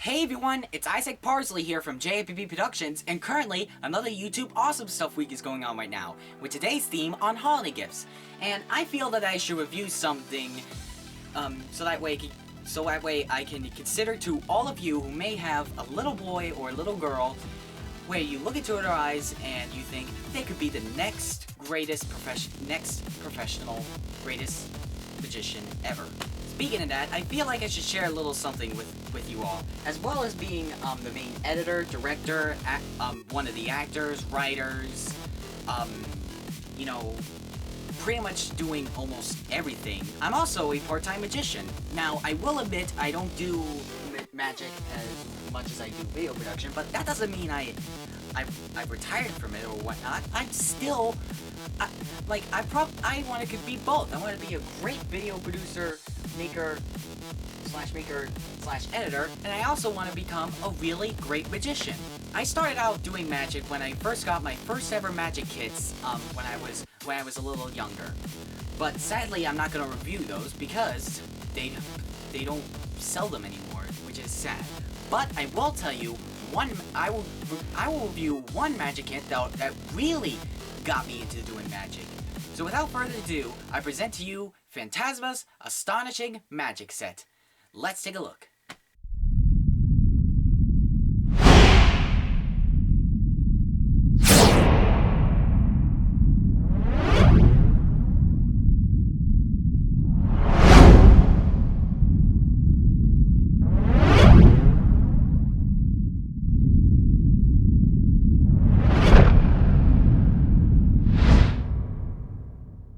Hey everyone, it's Isaac Parsley here from JIBV Productions, and currently another YouTube Awesome Stuff Week is going on right now, with today's theme on holiday gifts. And I feel that I should review something, so that way I can consider to all of you who may have a little boy or a little girl, where you look into their eyes and you think they could be the next professional, greatest magician ever. Speaking of that, I feel like I should share a little something with you all, as well as being the main editor, director, one of the actors, writers, you know, pretty much doing almost everything. I'm also a part-time magician. Now, I will admit I don't do magic as much as I do video production, but that doesn't mean I've retired from it or whatnot. I'm still, I want to be both. I want to be a great video producer, maker slash editor, and I also want to become a really great magician. I started out doing magic when I first got my first ever magic kits when I was a little younger. But sadly, I'm not going to review those because they don't sell them anymore, which is sad. But I will tell you I will review one magic kit that really got me into doing magic. So without further ado, I present to you Fantasma's Astonishing Magic Set. Let's take a look.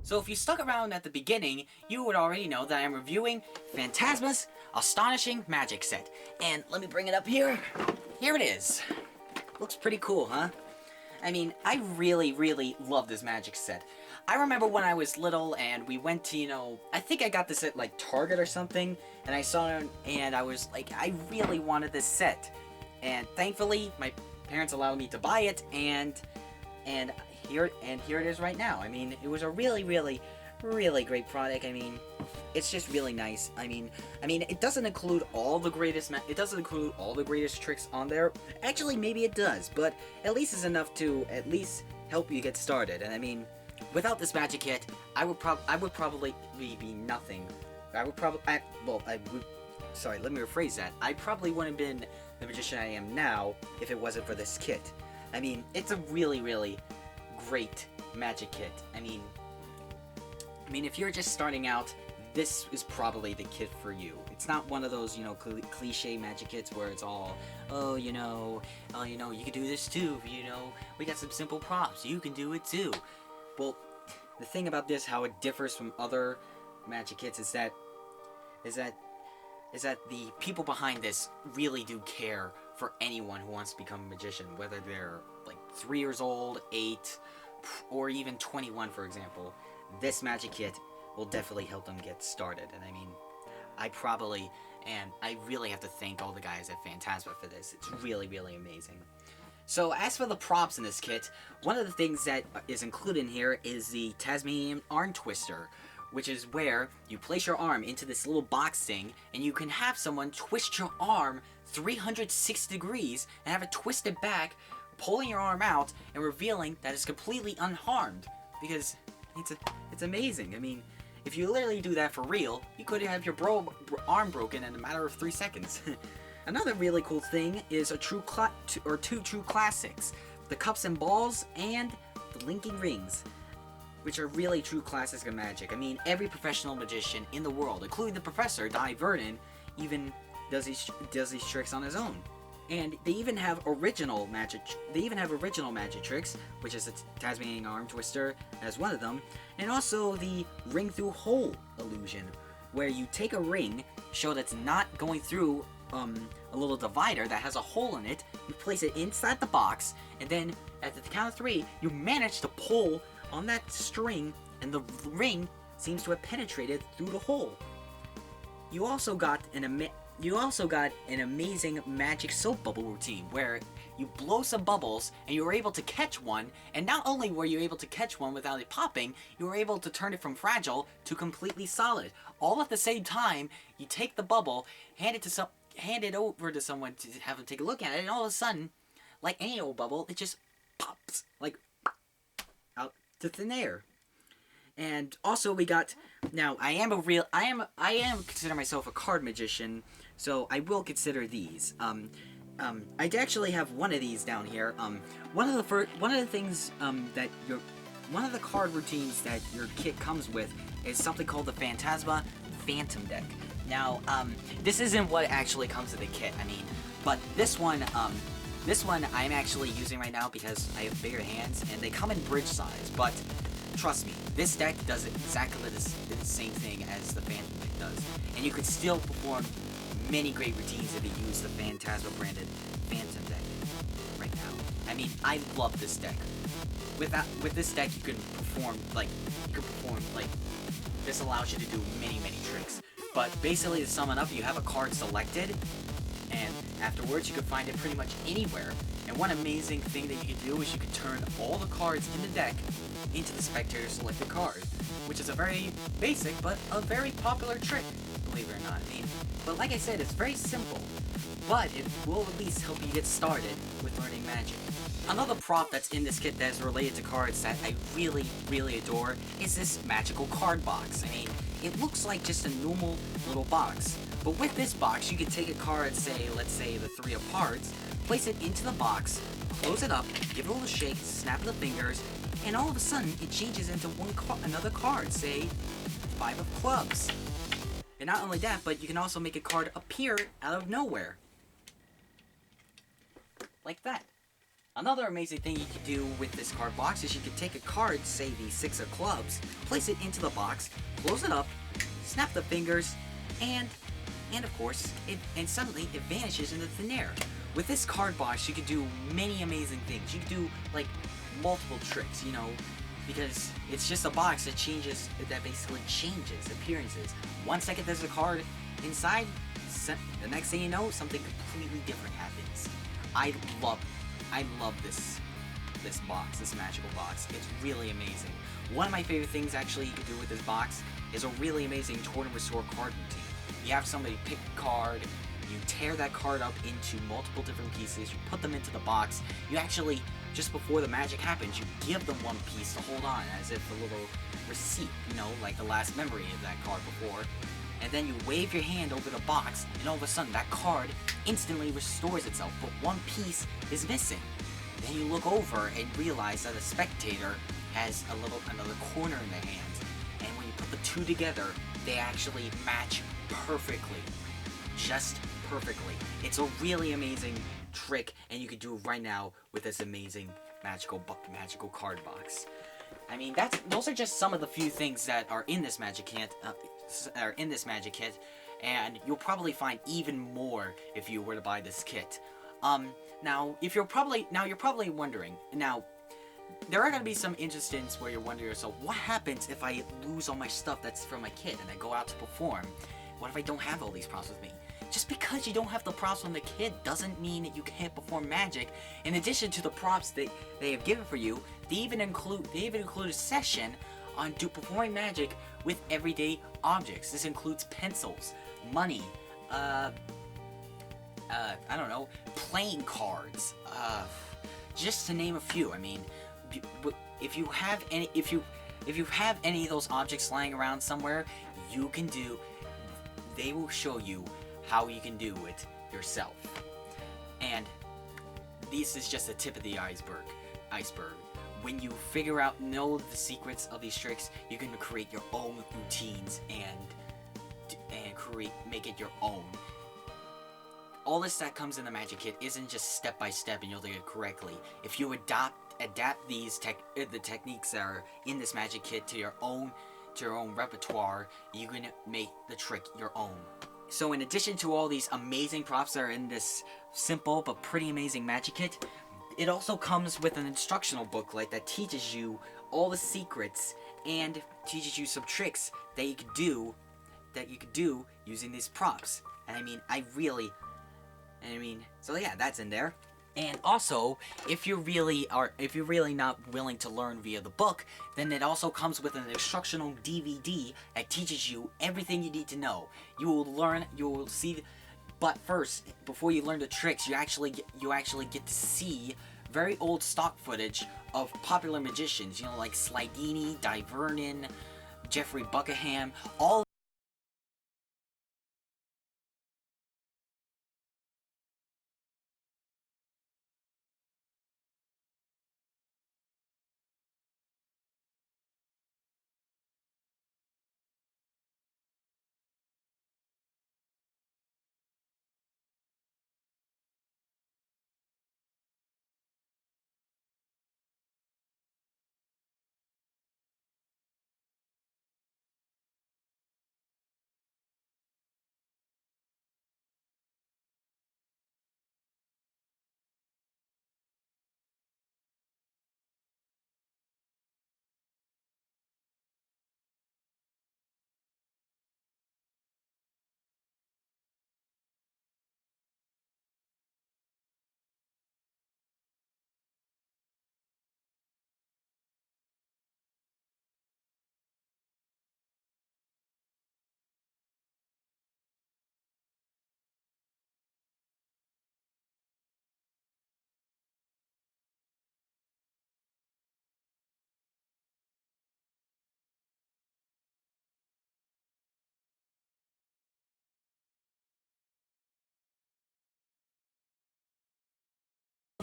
So if you stuck around at the beginning, you would already know that I'm reviewing Fantasma's Astonishing Magic Set. And let me bring it up here. Here it is. Looks pretty cool, huh? I mean, I really love this magic set. I remember when I was little and we went to, I think I got this at like Target or something, and I saw it and I was like, I really wanted this set. And thankfully, my parents allowed me to buy it, and here it is right now. I mean, it was a really great product. I mean, it's just really nice. I mean, it doesn't include all the greatest tricks on there. Actually, maybe it does, but at least it's enough to at least help you get started. And I mean, without this magic kit, I would probably be nothing. Sorry, let me rephrase that. I probably wouldn't have been the magician I am now if it wasn't for this kit. I mean, it's a really great magic kit. I mean, if you're just starting out, this is probably the kit for you. It's not one of those, cliche magic kits where it's all, you can do this too. We got some simple props. You can do it too. Well, the thing about this, how it differs from other magic kits, is that the people behind this really do care for anyone who wants to become a magician, whether they're like 3 years old, 8, or even 21, for example. This magic kit will definitely help them get started. And I mean, I really have to thank all the guys at Fantasma for this. It's really amazing. So as for the props in this kit, one of the things that is included in here is the Tasmanian arm twister, which is where you place your arm into this little box thing, and you can have someone twist your arm 360 degrees and have it twisted back, pulling your arm out and revealing that it's completely unharmed, because it's amazing. I mean, if you literally do that for real, you could have your arm broken in a matter of 3 seconds. Another really cool thing is two true classics, the cups and balls and the linking rings, which are really true classics of magic. I mean, every professional magician in the world, including the professor, Donnie Vernon, even does these tricks on his own. And they even have original magic tricks, which is the Tasmanian arm twister as one of them, and also the ring through hole illusion, where you take a ring, show that's not going through a little divider that has a hole in it, you place it inside the box, and then at the count of 3, you manage to pull on that string, and the ring seems to have penetrated through the hole. You also got an amazing magic soap bubble routine, where you blow some bubbles and you were able to catch one, and not only were you able to catch one without it popping, you were able to turn it from fragile to completely solid. All at the same time, you take the bubble, hand it hand it over to someone to have them take a look at it, and all of a sudden, like any old bubble, it just pops like out to thin air. And also we got, now I am consider myself a card magician, so I will consider these. I actually have one of these down here. One of the card routines that your kit comes with is something called the Fantasma Phantom deck. Now, this isn't what actually comes with the kit, I mean, but this one I'm actually using right now because I have bigger hands, and they come in bridge size, but trust me, this deck does exactly the same thing as the Phantom deck does, and you could still perform many great routines if you use the Fantasma branded Phantom deck right now. I mean, I love this deck. With this deck, you can perform, this allows you to do many tricks. But basically, to sum it up, you have a card selected, and afterwards you can find it pretty much anywhere. And one amazing thing that you can do is you can turn all the cards in the deck into the spectator selected card, which is a very basic but a very popular trick, believe it or not. I mean, but like I said, it's very simple, but it will at least help you get started with learning Magic. Another prop that's in this kit that is related to cards that I really adore is this magical card box. I mean, it looks like just a normal little box, but with this box you can take a card, say, let's say the 3 of Hearts, place it into the box, close it up, give it a little shake, snap of the fingers, and all of a sudden it changes into another card, say 5 of Clubs. And not only that, but you can also make a card appear out of nowhere. Like that. Another amazing thing you can do with this card box is you can take a card, say the 6 of Clubs, place it into the box, close it up, snap the fingers, and of course, suddenly it vanishes into thin air. With this card box, you can do many amazing things. You can do, like, multiple tricks, you know, because it's just a box that basically changes appearances. 1 second there's a card inside, the next thing you know, something completely different happens. I love this box, this magical box. It's really amazing. One of my favorite things actually you can do with this box is a really amazing Tournament Restore card routine. You have somebody pick a card, you tear that card up into multiple different pieces, you put them into the box, you actually, just before the magic happens, you give them one piece to hold on as if a little receipt, you know, like the last memory of that card before. And then you wave your hand over the box, and all of a sudden that card instantly restores itself, but one piece is missing. Then you look over and realize that a spectator has another corner in their hand, and when you put the two together, they actually match perfectly. Just perfectly. It's a really amazing trick, and you can do it right now with this amazing magical card box. I mean, those are just some of the few things that are in this magic kit. And you'll probably find even more if you were to buy this kit. Now you're probably wondering. Now, there are going to be some instances where you're wondering yourself, what happens if I lose all my stuff that's from my kit and I go out to perform? What if I don't have all these props with me? Just because you don't have the props from the kit doesn't mean that you can't perform magic. In addition to the props that they have given for you, they even include a session on performing magic with everyday objects. This includes pencils, money, I don't know, playing cards, just to name a few. I mean, if you have any of those objects lying around somewhere, they will show you how you can do it yourself. And this is just the tip of the iceberg. When you know the secrets of these tricks, you can create your own routines and make it your own. All this that comes in the magic kit isn't just step by step and you'll do it correctly. If you adapt these the techniques that are in this magic kit to your own repertoire, you can make the trick your own. So in addition to all these amazing props that are in this simple but pretty amazing magic kit, it also comes with an instructional booklet that teaches you all the secrets and teaches you some tricks that you could do using these props. And so yeah, that's in there. And also, if you're really not willing to learn via the book, then it also comes with an instructional DVD that teaches you everything you need to know. You will see But first, before you learn the tricks, you actually get to see very old stock footage of popular magicians, you know, like Slidini, Divernon, Jeffrey Buckingham, all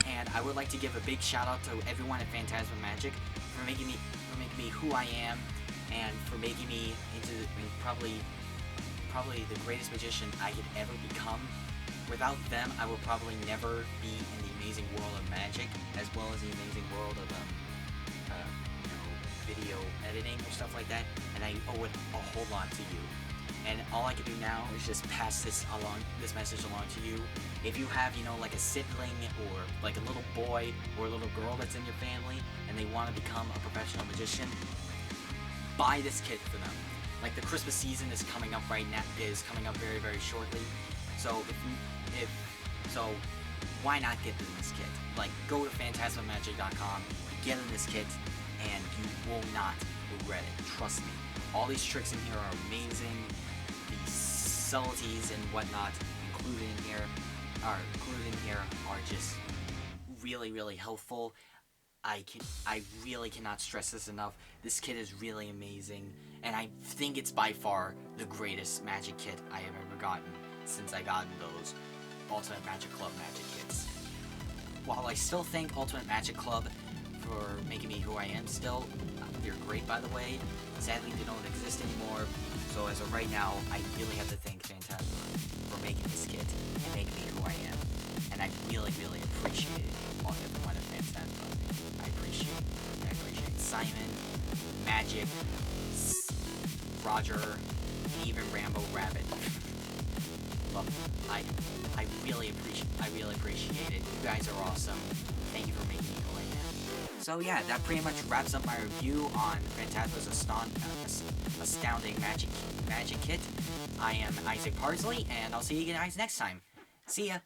and I would like to give a big shout out to everyone at Fantasma Magic for making me who I am, and for making me into probably the greatest magician I could ever become. Without them, I would probably never be in the amazing world of magic, as well as the amazing world of video editing or stuff like that. And I owe it a whole lot to you. And all I can do now is just pass this message along to you. If you have, you know, like a sibling or like a little boy or a little girl that's in your family and they want to become a professional magician, buy this kit for them. Like, the Christmas season is coming up right now, very, very shortly. So so why not get in this kit? Like, go to fantasmamagic.com, get in this kit, and you will not regret it. Trust me. All these tricks in here are amazing. The subtleties and whatnot included in here are just really, really helpful. I really cannot stress this enough. This kit is really amazing, and I think it's by far the greatest magic kit I have ever gotten since I got those Ultimate Magic Club magic kits. While I still thank Ultimate Magic Club for making me who I am still, you're great, by the way. Sadly, they don't exist anymore, so as of right now, I really have to thank Fantasma for making this kit and making me who I am. And I really, really appreciate all everyone at Fantasma. I appreciate Simon, Magic, Roger, and even Rambo Rabbit. Look, I really appreciate it. You guys are awesome. Thank you for making me who I am. So yeah, that pretty much wraps up my review on Fantasma's Astounding Magic Kit. I am Isaac Parsley, and I'll see you guys next time. See ya!